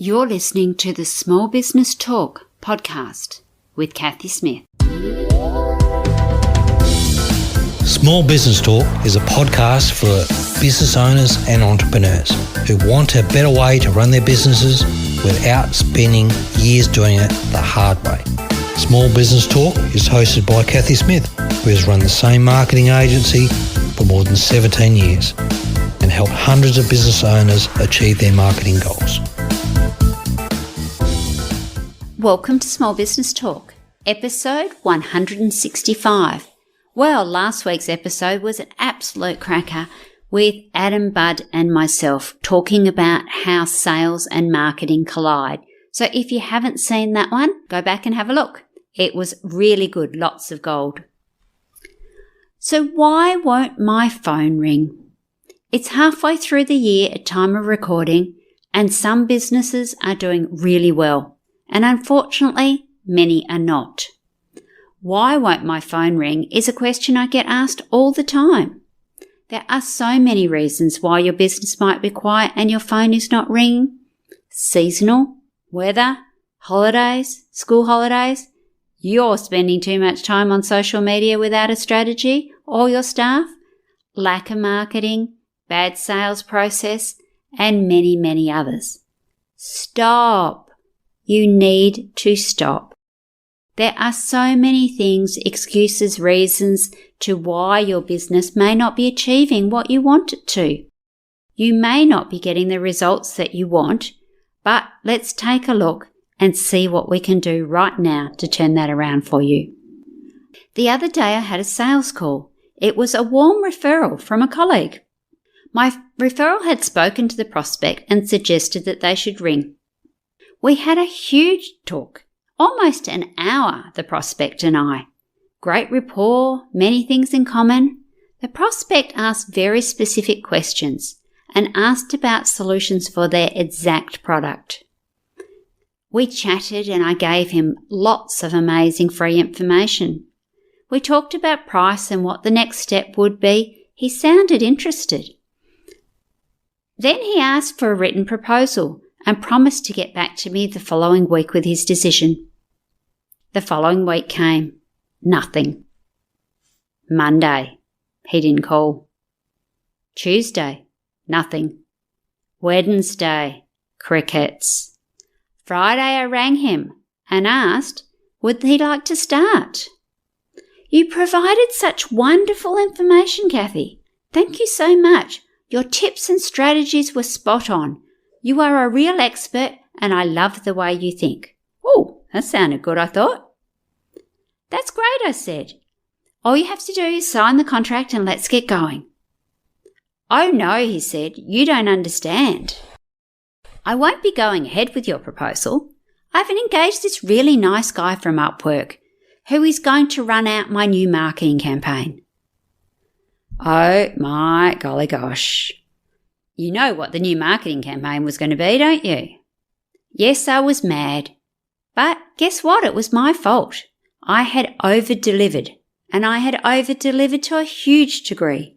You're listening to the Small Business Talk podcast with Cathy Smith. Small Business Talk is a podcast for business owners and entrepreneurs who want a better way to run their businesses without spending years doing it the hard way. Small Business Talk is hosted by Cathy Smith, who has run the same marketing agency for more than 17 years and helped hundreds of business owners achieve their marketing goals. Welcome to Small Business Talk, episode 165. Well, last week's episode was an absolute cracker with Adam, Bud and myself talking about how sales and marketing collide. So if you haven't seen that one, go back and have a look. It was really good, lots of gold. So why won't my phone ring? It's halfway through the year at time of recording and some businesses are doing really well. And unfortunately, many are not. Why won't my phone ring is a question I get asked all the time. There are so many reasons why your business might be quiet and your phone is not ringing. Seasonal, weather, holidays, school holidays. You're spending too much time on social media without a strategy, or your staff. Lack of marketing, bad sales process, and many, many others. Stop. You need to stop. There are so many things, excuses, reasons to why your business may not be achieving what you want it to. You may not be getting the results that you want, but let's take a look and see what we can do right now to turn that around for you. The other day I had a sales call. It was a warm referral from a colleague. My referral had spoken to the prospect and suggested that they should ring. We had a huge talk, almost an hour, the prospect and I. Great rapport, many things in common. The prospect asked very specific questions and asked about solutions for their exact product. We chatted and I gave him lots of amazing free information. We talked about price and what the next step would be. He sounded interested. Then he asked for a written proposal and promised to get back to me the following week with his decision. The following week came. Nothing. Monday. He didn't call. Tuesday. Nothing. Wednesday. Crickets. Friday I rang him and asked, would he like to start? You provided such wonderful information, Cathy. Thank you so much. Your tips and strategies were spot on. You are a real expert and I love the way you think. Oh, that sounded good, I thought. That's great, I said. All you have to do is sign the contract and let's get going. Oh no, he said, you don't understand. I won't be going ahead with your proposal. I've engaged this really nice guy from Upwork who is going to run out my new marketing campaign. Oh my golly gosh. You know what the new marketing campaign was going to be, don't you? Yes, I was mad. But guess what? It was my fault. I had over-delivered, and I had over-delivered to a huge degree.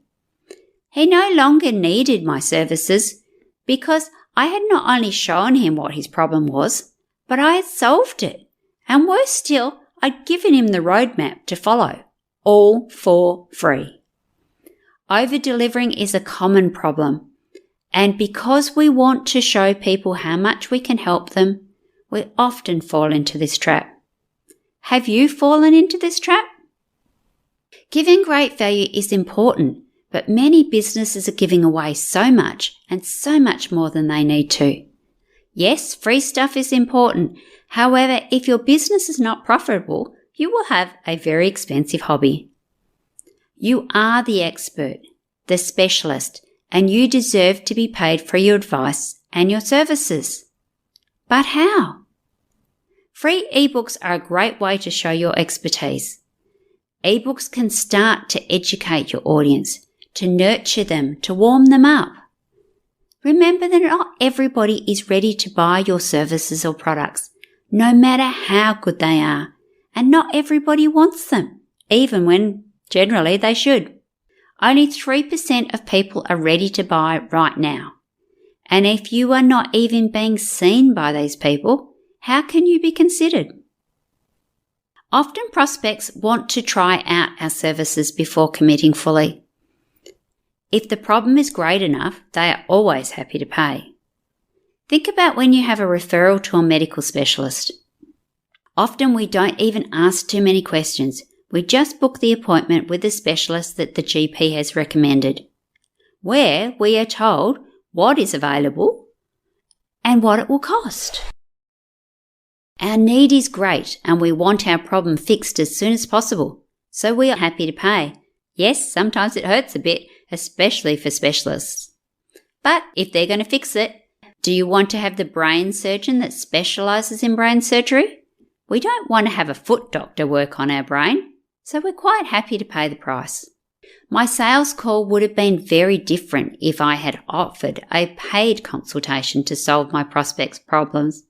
He no longer needed my services because I had not only shown him what his problem was, but I had solved it. And worse still, I'd given him the roadmap to follow, all for free. Over-delivering is a common problem. And because we want to show people how much we can help them, we often fall into this trap. Have you fallen into this trap? Giving great value is important, but many businesses are giving away so much and so much more than they need to. Yes, free stuff is important. However, if your business is not profitable, you will have a very expensive hobby. You are the expert, the specialist, and you deserve to be paid for your advice and your services. But how? Free ebooks are a great way to show your expertise. Ebooks can start to educate your audience, to nurture them, to warm them up. Remember that not everybody is ready to buy your services or products, no matter how good they are, and not everybody wants them, even when generally they should. Only 3% of people are ready to buy right now. And if you are not even being seen by these people, how can you be considered? Often prospects want to try out our services before committing fully. If the problem is great enough, they are always happy to pay. Think about when you have a referral to a medical specialist. Often we don't even ask too many questions. We just book the appointment with the specialist that the GP has recommended, where we are told what is available and what it will cost. Our need is great and we want our problem fixed as soon as possible, so we are happy to pay. Yes, sometimes it hurts a bit, especially for specialists. But if they're going to fix it, do you want to have the brain surgeon that specialises in brain surgery? We don't want to have a foot doctor work on our brain, so we're quite happy to pay the price. My sales call would have been very different if I had offered a paid consultation to solve my prospects' problems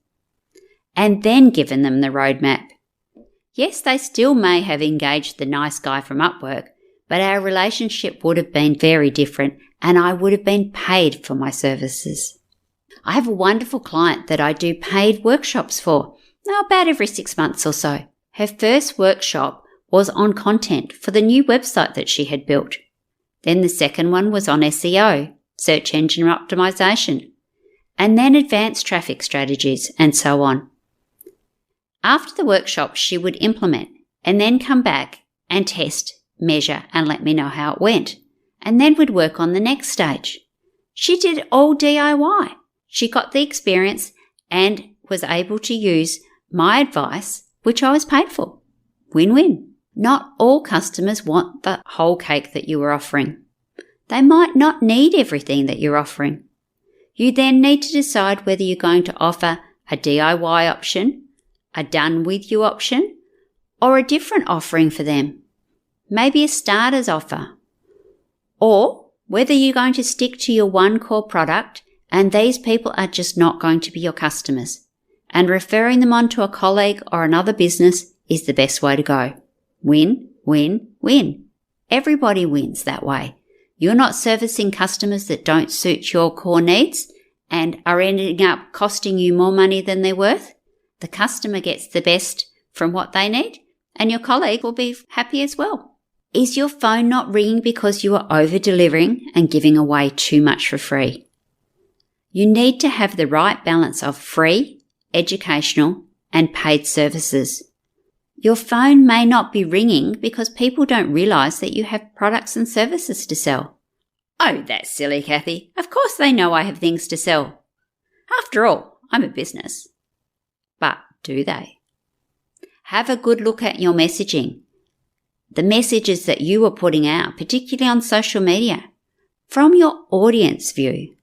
and then given them the roadmap. Yes, they still may have engaged the nice guy from Upwork, but our relationship would have been very different and I would have been paid for my services. I have a wonderful client that I do paid workshops for, about every 6 months or so. Her first workshop was on content for the new website that she had built. Then the second one was on SEO, search engine optimization, and then advanced traffic strategies and so on. After the workshop, she would implement and then come back and test, measure, and let me know how it went. And then we'd work on the next stage. She did it all DIY. She got the experience and was able to use my advice, which I was paid for. Win-win. Not all customers want the whole cake that you are offering. They might not need everything that you're offering. You then need to decide whether you're going to offer a DIY option, a done-with-you option, or a different offering for them. Maybe a starter's offer. Or whether you're going to stick to your one core product and these people are just not going to be your customers. And referring them on to a colleague or another business is the best way to go. Win, win, win. Everybody wins that way. You're not servicing customers that don't suit your core needs and are ending up costing you more money than they're worth. The customer gets the best from what they need and your colleague will be happy as well. Is your phone not ringing because you are over-delivering and giving away too much for free? You need to have the right balance of free, educational, and paid services. Your phone may not be ringing because people don't realise that you have products and services to sell. Oh, that's silly, Cathy. Of course they know I have things to sell. After all, I'm a business. But do they? Have a good look at your messaging. The messages that you are putting out, particularly on social media, from your audience view.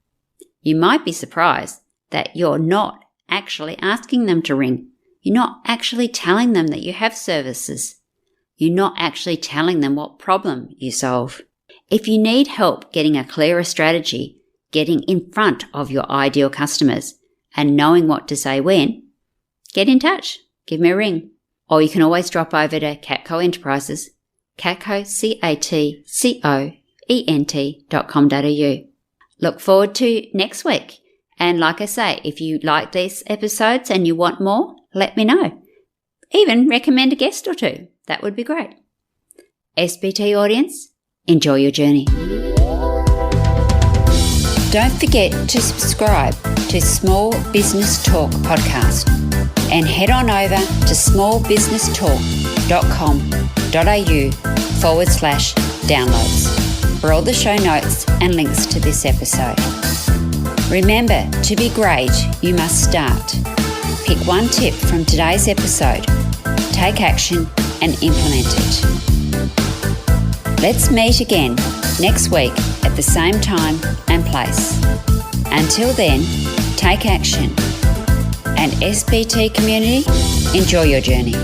You might be surprised that you're not actually asking them to ring. You're not actually telling them that you have services. You're not actually telling them what problem you solve. If you need help getting a clearer strategy, getting in front of your ideal customers and knowing what to say when, get in touch. Give me a ring. Or you can always drop over to Catco Enterprises, Catco, CATCOENT.com.au. Look forward to next week. And like I say, if you like these episodes and you want more, let me know. Even recommend a guest or two. That would be great. SBT audience, enjoy your journey. Don't forget to subscribe to Small Business Talk podcast and head on over to smallbusinesstalk.com.au/downloads for all the show notes and links to this episode. Remember, to be great, you must start. Pick one tip from today's episode, take action and implement it. Let's meet again next week at the same time and place. Until then, take action. And SBT community, enjoy your journey.